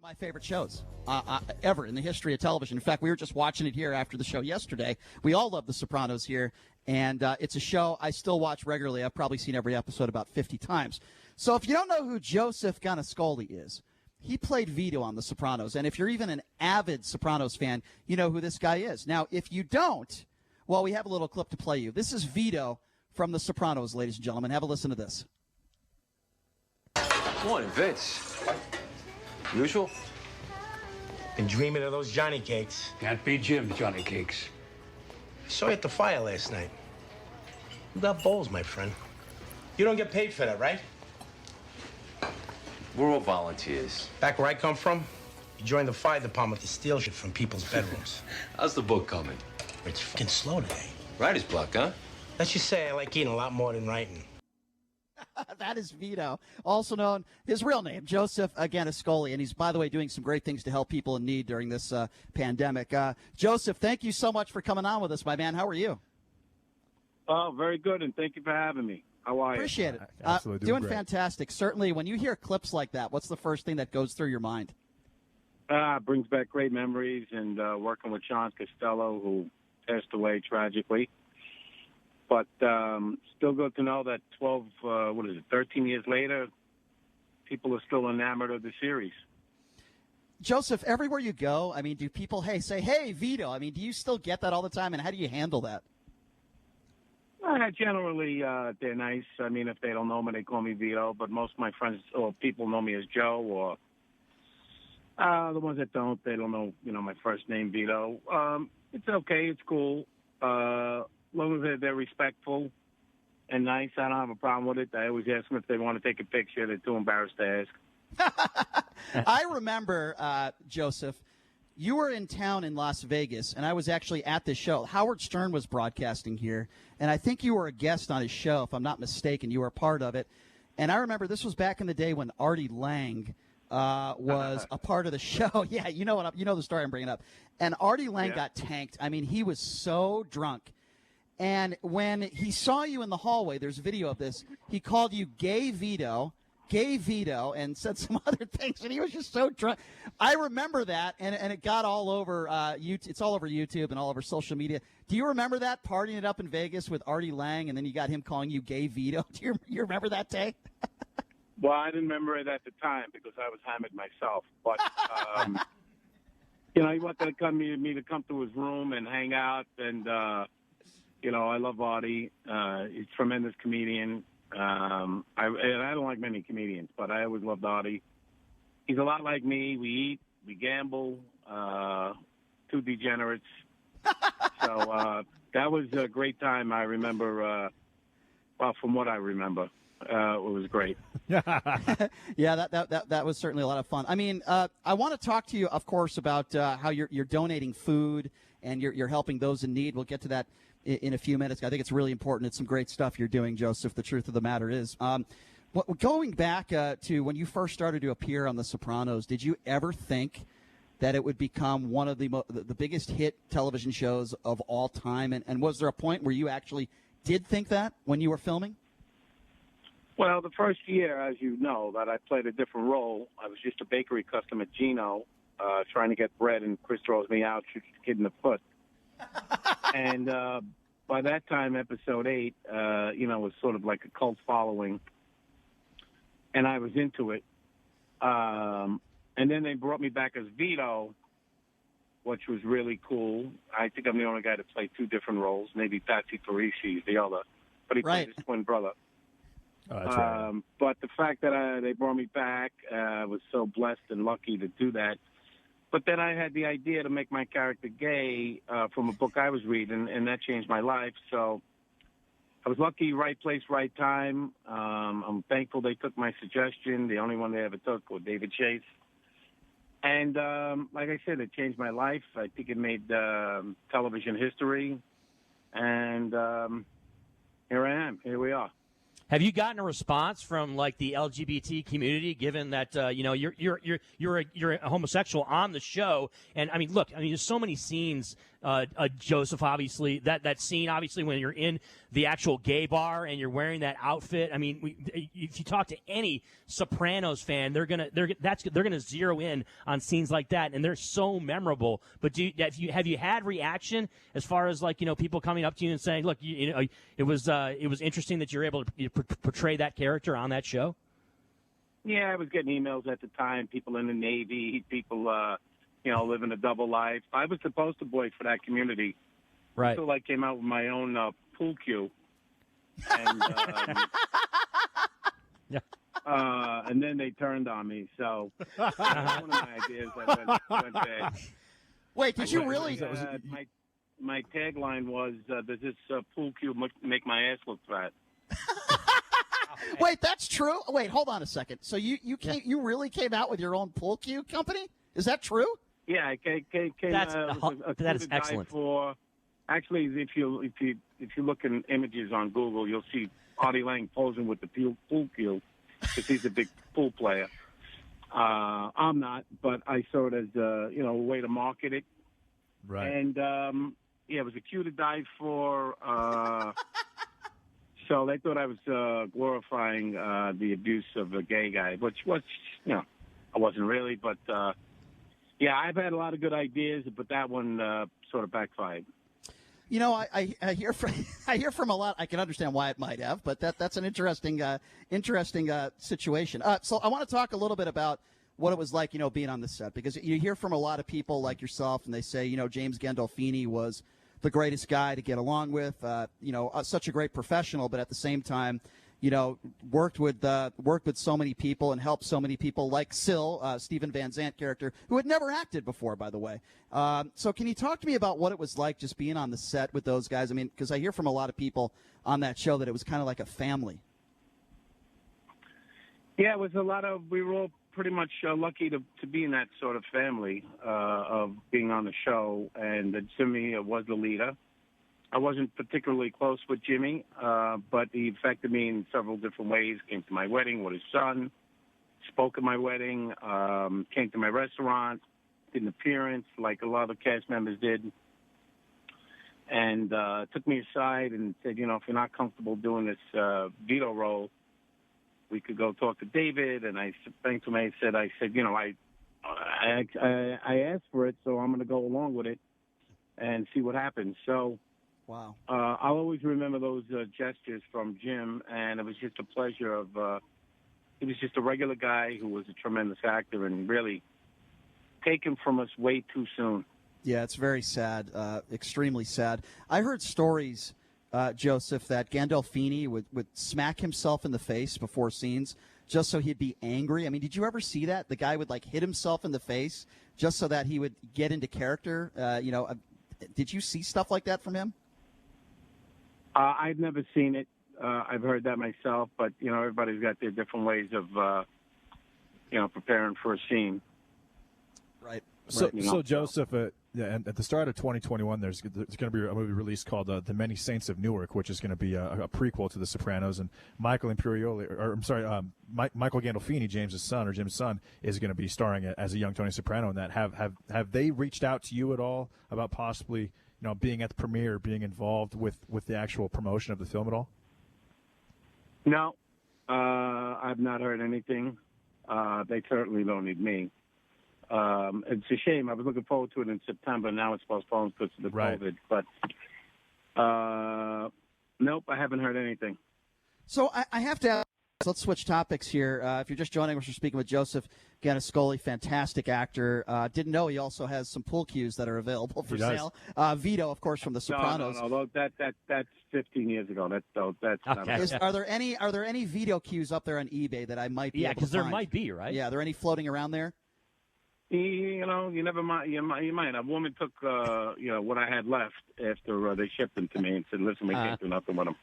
My favorite shows ever in the history of television. In fact, we were just watching it here after the show yesterday. We all love The Sopranos here, and it's a show I still watch regularly. I've probably seen every episode about 50 times. So if you don't know who Jospeh Gannascoli is, he played Vito on The Sopranos, and if you're even an avid Sopranos fan, you know who this guy is. Now, if you don't, well, we have a little clip to play you. This is Vito from The Sopranos, ladies and gentlemen. Have a listen to this. Morning, Vince. Usual? Been dreaming of those Johnny cakes. Can't beat Jim's Johnny cakes. I saw you at the fire last night. You got bowls, my friend. You don't get paid for that, right? We're all volunteers. Back where I come from, you join the fire department to steal shit from people's bedrooms. How's the book coming? It's fucking slow today. Writer's block, huh? Let's just say I like eating a lot more than writing. That is Vito, also known, his real name, Jospeh Gannascoli, and he's, by the way, doing some great things to help people in need during this pandemic. Jospeh, thank you so much for coming on with us, my man. How are you? Oh, very good, and thank you for having me. How are you? Appreciate it. Absolutely doing great. fantastic. Certainly, when you hear clips like that, what's the first thing that goes through your mind? It brings back great memories, and working with Sean Costello, who passed away tragically. But still good to know that 13 years later, people are still enamored of the series. Jospeh, everywhere you go, I mean, do people say, hey, Vito? I mean, do you still get that all the time, and how do you handle that? Generally, they're nice. I mean, if they don't know me, they call me Vito. But most of my friends or people know me as Joe, or the ones that don't, they don't know, my first name, Vito. It's okay. It's cool. As long as they're respectful and nice, I don't have a problem with it. I always ask them if they want to take a picture. They're too embarrassed to ask. I remember, Jospeh, you were in town in Las Vegas, and I was actually at this show. Howard Stern was broadcasting here, and I think you were a guest on his show, if I'm not mistaken. You were a part of it. And I remember this was back in the day when Artie Lang was a part of the show. Yeah, you know the story I'm bringing up. And Artie Lang got tanked. I mean, he was so drunk. And when he saw you in the hallway, there's video of this, he called you Gay Vito, and said some other things, and he was just so drunk. I remember that, and it got all over YouTube. It's all over YouTube and all over social media. Do you remember that, partying it up in Vegas with Artie Lang, and then you got him calling you Gay Vito? Do you remember that day? Well, I didn't remember it at the time because I was hammered myself. But, he wanted me to come to his room and hang out, and I love Artie. He's a tremendous comedian. I don't like many comedians, but I always loved Artie. He's a lot like me. We eat, we gamble, two degenerates. So that was a great time. I remember, from what I remember, it was great. Yeah, that was certainly a lot of fun. I mean, I want to talk to you, of course, about how you're donating food and you're helping those in need. We'll get to that in a few minutes. I think it's really important. It's some great stuff you're doing, Jospeh. The truth of the matter is, going back to when you first started to appear on The Sopranos, did you ever think that it would become one of the biggest hit television shows of all time? And was there a point where you actually did think that when you were filming? Well, the first year, as you know, that I played a different role. I was just a bakery customer at Gino, trying to get bread, and Chris throws me out, shoots the kid in the foot. And by that time, episode 8, was sort of like a cult following, and I was into it. And then they brought me back as Vito, which was really cool. I think I'm the only guy to play 2 different roles. Maybe Patsy Parisi is the other, but he played his twin brother. Oh, that's right. But the fact that they brought me back, I was so blessed and lucky to do that. But then I had the idea to make my character gay from a book I was reading, and that changed my life. So I was lucky, right place, right time. I'm thankful they took my suggestion, the only one they ever took, was David Chase. And like I said, it changed my life. I think it made television history. And here I am. Here we are. Have you gotten a response from like the LGBT community, given that you're a homosexual on the show? And I mean, look, there's so many scenes, Joseph. Obviously, that scene, obviously, when you're in the actual gay bar and you're wearing that outfit. I mean, if you talk to any Sopranos fan, they're gonna zero in on scenes like that, and they're so memorable. But have you had reaction as far as like people coming up to you and saying, look, it was interesting that you're able to portray that character on that show? Yeah, I was getting emails at the time. People in the Navy, people living a double life. I was the poster boy for that community. Right. Until I came out with my own pool cue. And, yeah. And then they turned on me. So one of my ideas that went bad. Wait, did you really? My tagline was, does this pool cue make my ass look fat? Wait, that's true? Wait, hold on a second. So you really came out with your own pool cue company? Is that true? Yeah, I came that is excellent. Actually, if you look in images on Google, you'll see Artie Lang posing with the pool cue because he's a big pool player. I'm not, but I saw it as a way to market it. Right. And it was a cue to die for. So they thought I was glorifying the abuse of a gay guy, which was, I wasn't really. But I've had a lot of good ideas, but that one sort of backfired. I hear from a lot. I can understand why it might have, but that's an interesting situation. So I want to talk a little bit about what it was like, being on the set, because you hear from a lot of people like yourself, and they say, James Gandolfini was the greatest guy to get along with, such a great professional, but at the same time, worked with so many people and helped so many people, like Syl, Stephen Van Zandt character, who had never acted before, by the way. So can you talk to me about what it was like just being on the set with those guys? I mean, because I hear from a lot of people on that show that it was kind of like a family. Yeah, it was we were all pretty much lucky to be in that sort of family of being on the show, and Jimmy was the leader. I wasn't particularly close with Jimmy, but he affected me in several different ways. Came to my wedding with his son, spoke at my wedding, came to my restaurant, did an appearance like a lot of the cast members did, and took me aside and said, if you're not comfortable doing this Vito role, we could go talk to David. And I thanked him. I said, I asked for it, so I'm going to go along with it and see what happens. So. Wow. I'll always remember those gestures from Jim, and it was just a pleasure of he was just a regular guy who was a tremendous actor and really taken from us way too soon. Yeah, it's very sad, extremely sad. I heard stories, Joseph, that Gandolfini would smack himself in the face before scenes just so he'd be angry. I mean, did you ever see that? The guy would, hit himself in the face just so that he would get into character. Did you see stuff like that from him? I've never seen it. I've heard that myself, but, everybody's got their different ways of, preparing for a scene. Right. So Joseph, and at the start of 2021, there's going to be a movie released called The Many Saints of Newark, which is going to be a prequel to The Sopranos, and Michael Gandolfini, Jim's son, is going to be starring as a young Tony Soprano in that. Have they reached out to you at all about possibly, being at the premiere, being involved with the actual promotion of the film at all? No, I've not heard anything. They certainly don't need me. It's a shame. I was looking forward to it in September. Now it's postponed because of the COVID. But nope, I haven't heard anything. So I have to ask, let's switch topics here. If you're just joining us, we're speaking with Joseph Gannascoli, fantastic actor. Didn't know he also has some pool cues that are available for sale. Vito, of course, from The Sopranos. No, that's 15 years ago. That's okay. not. Are there any Vito cues up there on eBay that I might be able to find? because there might be, right? Yeah, are there any floating around there? You never mind. You might. A woman took, what I had left after they shipped them to me and said, "Listen, we can't do nothing with them."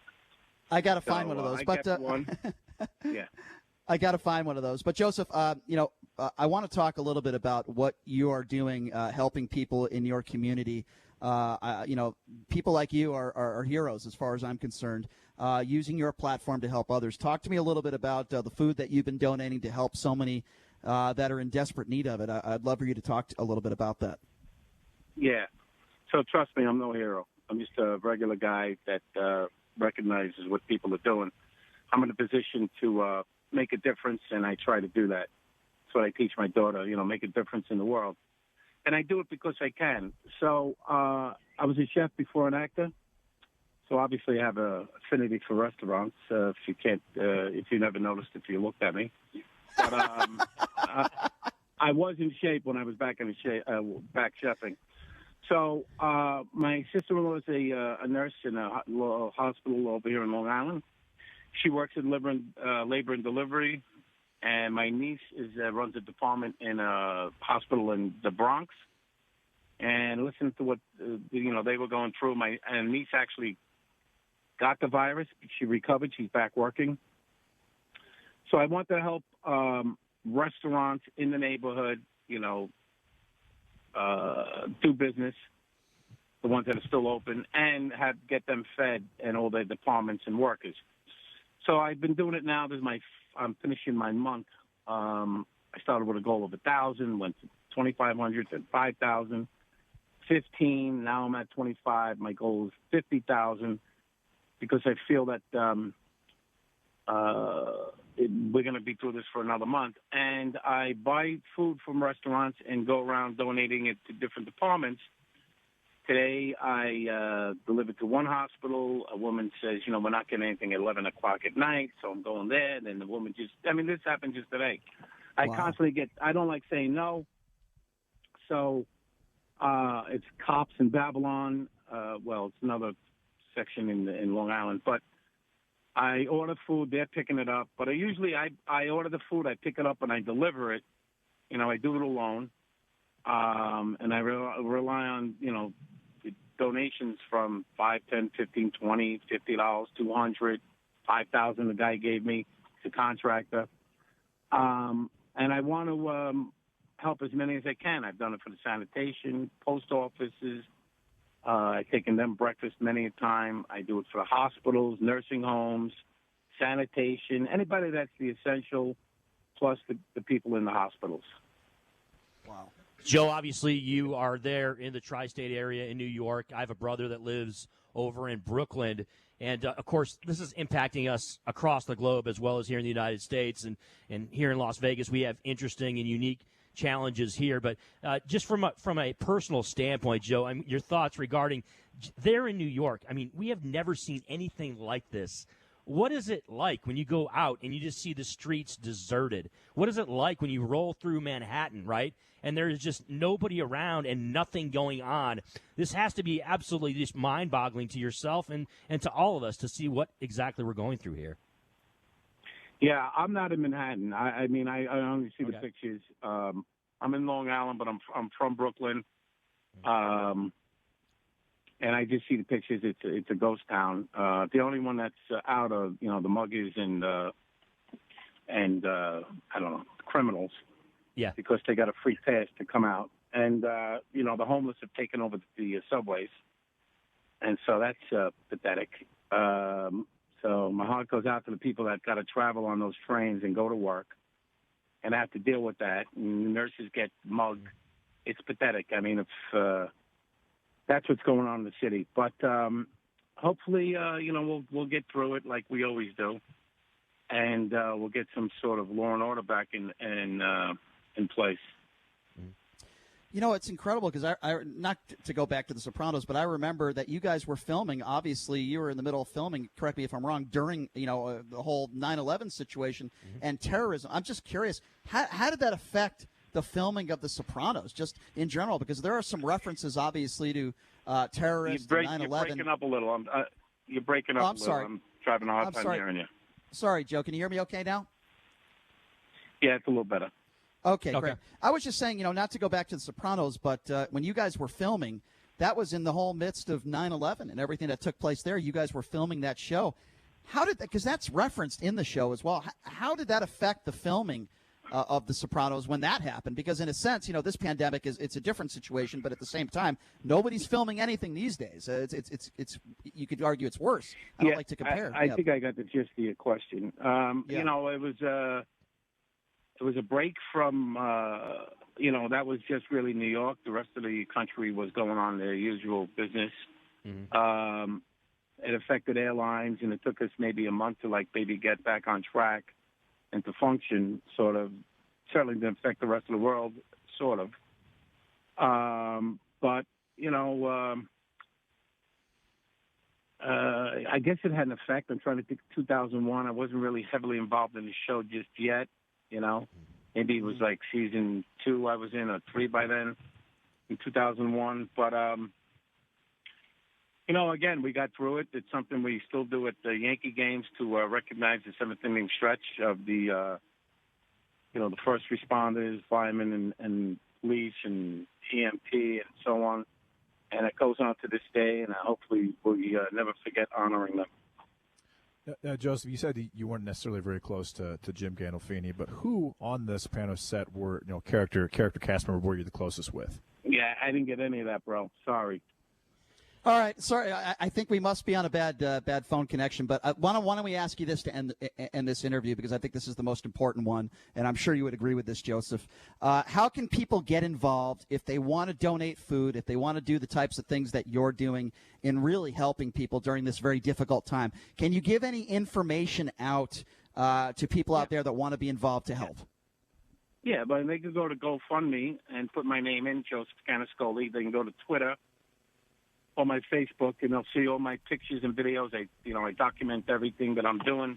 I got to find one of those. I But kept one. Yeah. I got to find one of those. But Joseph, I want to talk a little bit about what you are doing, helping people in your community. People like you are heroes as far as I'm concerned. using your platform to help others. Talk to me a little bit about the food that you've been donating to help so many that are in desperate need of it. I'd love for you to talk a little bit about that. Yeah. So trust me, I'm no hero. I'm just a regular guy that recognizes what people are doing. I'm in a position to make a difference, and I try to do that. That's what I teach my daughter, make a difference in the world. And I do it because I can. So I was a chef before an actor. So obviously I have a affinity for restaurants. If you never noticed, if you looked at me. But I was in shape when I was back back chefing. So my sister-in-law is a nurse in a hospital over here in Long Island. She works in labor and delivery, and my niece runs a department in a hospital in the Bronx. And listen to what they were going through. My niece actually got the virus. She recovered. She's back working. So I want to help restaurants in the neighborhood, do business, the ones that are still open, and get them fed and all their departments and workers. So I've been doing it now. I'm finishing my month. I started with a goal of 1,000, went to 2,500, then 5,000, 15. Now I'm at 25. My goal is 50,000 because I feel that we're going to be through this for another month. And I buy food from restaurants and go around donating it to different departments. Today, I delivered to one hospital. A woman says, we're not getting anything at 11 o'clock at night, so I'm going there. Then the woman this happened just today. I constantly I don't like saying no. So it's cops in Babylon. It's another section in Long Island. But I order food, they're picking it up. But I order the food, I pick it up, and I deliver it. I do it alone. And I rely on, donations from $5, $10, $15, $20, $50, $200, $5,000 the guy gave me. It's a contractor. And I want to help as many as I can. I've done it for the sanitation, post offices. I've taken them breakfast many a time. I do it for the hospitals, nursing homes, sanitation, anybody that's the essential, plus the people in the hospitals. Wow. Joe, obviously you are there in the tri-state area in New York. I have a brother that lives over in Brooklyn. And, of course, this is impacting us across the globe as well as here in the United States. And here in Las Vegas, we have interesting and unique challenges here. But just from a personal standpoint, Joe, your thoughts regarding there in New York. We have never seen anything like this. What is it like when you go out and you just see the streets deserted? What is it like when you roll through Manhattan, right, and there's just nobody around and nothing going on? This has to be absolutely just mind-boggling to yourself and to all of us to see what exactly we're going through here. Yeah, I'm not in Manhattan. I only see the pictures. I'm in Long Island, but I'm from Brooklyn. And I just see the pictures. It's a ghost town. The only one that's out of the muggers and I don't know, criminals. Yeah. Because they got a free pass to come out, and the homeless have taken over the subways, and so that's pathetic. So my heart goes out to the people that got to travel on those trains and go to work, and have to deal with that. And the nurses get mugged. It's pathetic. If that's what's going on in the city. But hopefully, we'll get through it like we always do, and we'll get some sort of law and order back in place. It's incredible because I not to go back to the Sopranos, but I remember that you guys were filming. Obviously, you were in the middle of filming. Correct me if I'm wrong. During the whole 9/11 situation and terrorism. I'm just curious, how did that affect the filming of The Sopranos, just in general, because there are some references, obviously, to terrorists, 9/11. You're breaking up a little. You're breaking up a little. Sorry. I'm having a hard time hearing you. Sorry, Joe. Can you hear me okay now? Yeah, it's a little better. Okay, great. I was just saying, not to go back to The Sopranos, but when you guys were filming, that was in the whole midst of 9/11 and everything that took place there. You guys were filming that show. How did that, because that's referenced in the show as well, how did that affect the filming of The Sopranos when that happened, because in a sense, this pandemic it's a different situation, but at the same time, nobody's filming anything these days. It's you could argue it's worse. I don't like to compare. I think I got the gist of your question. It was a break from, that was just really New York. The rest of the country was going on their usual business. Mm-hmm. It affected airlines, and it took us maybe a month to maybe get back on track and to function, sort of. Certainly didn't affect the rest of the world, sort of. But, I guess it had an effect. I'm trying to think. 2001, I wasn't really heavily involved in the show just yet. Maybe it was like season 2 I was in, or 3 by then, in 2001. But, again, we got through it. It's something we still do at the Yankee games to recognize the 7th inning stretch of the, the first responders, firemen and police and EMT and so on. And it goes on to this day, and hopefully we never forget honoring them. Joseph, you said you weren't necessarily very close to Jim Gandolfini, but who on the Sopranos set were character cast member were you the closest with? Yeah, I didn't get any of that, bro. Sorry. All right, sorry. I think we must be on a bad phone connection. But why don't we ask you this to end this interview, because I think this is the most important one, and I'm sure you would agree with this, Joseph. How can people get involved if they want to donate food, if they want to do the types of things that you're doing in really helping people during this very difficult time? Can you give any information out to people out there that want to be involved to help? Yeah, but they can go to GoFundMe and put my name in, Joseph Gannascoli. They can go to Twitter or my Facebook, and they'll see all my pictures and videos. I document everything that I'm doing,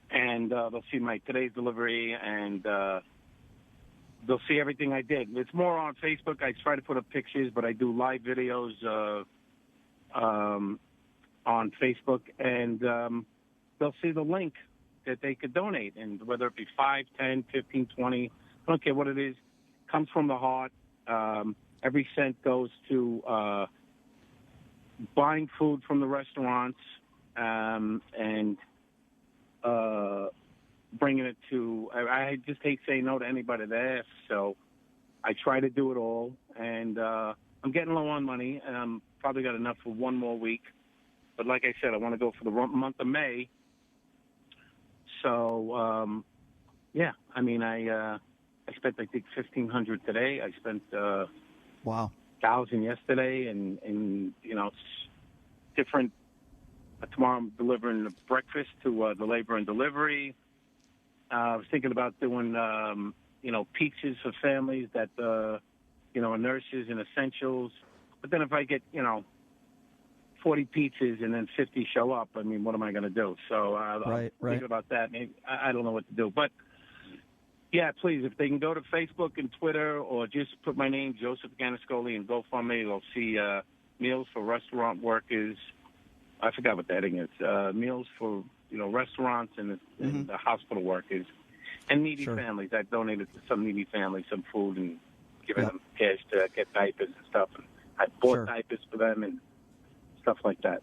and they'll see my today's delivery, and they'll see everything I did. It's more on Facebook. I try to put up pictures, but I do live videos on Facebook, and they'll see the link that they could donate, and whether it be 5, 10, 15, 20, I don't care what it is, comes from the heart. Every cent goes to buying food from the restaurants and bringing it to. I just hate saying no to anybody that asks, so I try to do it all. And I'm getting low on money, and I'm probably got enough for one more week. But like I said, I want to go for the month of May. So yeah, I mean, I spent I think $1,500 today. I spent wow. 1,000 yesterday, and it's different. Tomorrow I'm delivering the breakfast to the labor and delivery. I was thinking about doing, pizzas for families that, are nurses and essentials. But then if I get, 40 pizzas and then 50 show up, I mean, what am I going to do? So I'm thinking about that. Maybe, I don't know what to do. But yeah, please, if they can go to Facebook and Twitter, or just put my name, Joseph Gannascoli, and GoFundMe, they'll see meals for restaurant workers. I forgot what the heading is. Meals for, restaurants and the hospital workers and needy families. I donated to some needy families some food and given them cash to get diapers and stuff. And I bought diapers for them and stuff like that.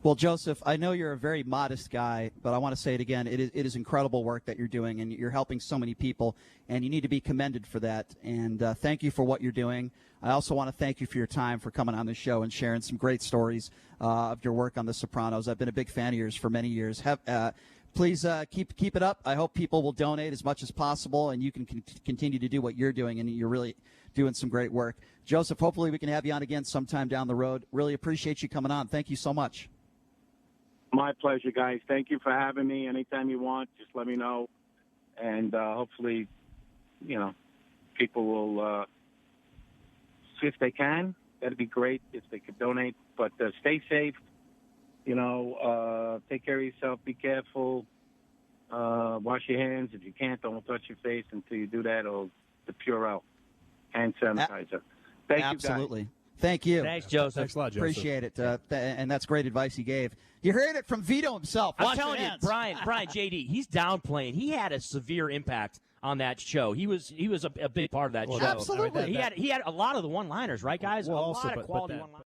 Well, Joseph, I know you're a very modest guy, but I want to say it again. It is incredible work that you're doing, and you're helping so many people, and you need to be commended for that. And thank you for what you're doing. I also want to thank you for your time, for coming on the show and sharing some great stories of your work on The Sopranos. I've been a big fan of yours for many years. Please keep it up. I hope people will donate as much as possible, and you can continue to do what you're doing, and you're really doing some great work. Joseph, hopefully we can have you on again sometime down the road. Really appreciate you coming on. Thank you so much. My pleasure, guys. Thank you for having me. Anytime you want, just let me know. And hopefully, people will, if they can, that'd be great if they could donate. But stay safe. Take care of yourself. Be careful. Wash your hands. If you can't, don't touch your face until you do that, or the Purell hand sanitizer. Thank you, guys. Absolutely. Thank you. Thanks, Joseph. Thanks a lot, Joseph. Appreciate it. And that's great advice he gave. You heard it from Vito himself. I'm Wash telling your you, hands. Brian, JD, he's downplaying. He had a severe impact on that show. He was a big part of that show. Absolutely. He had a lot of the one-liners, right, guys? Well, a also, lot of but quality that- one-liners.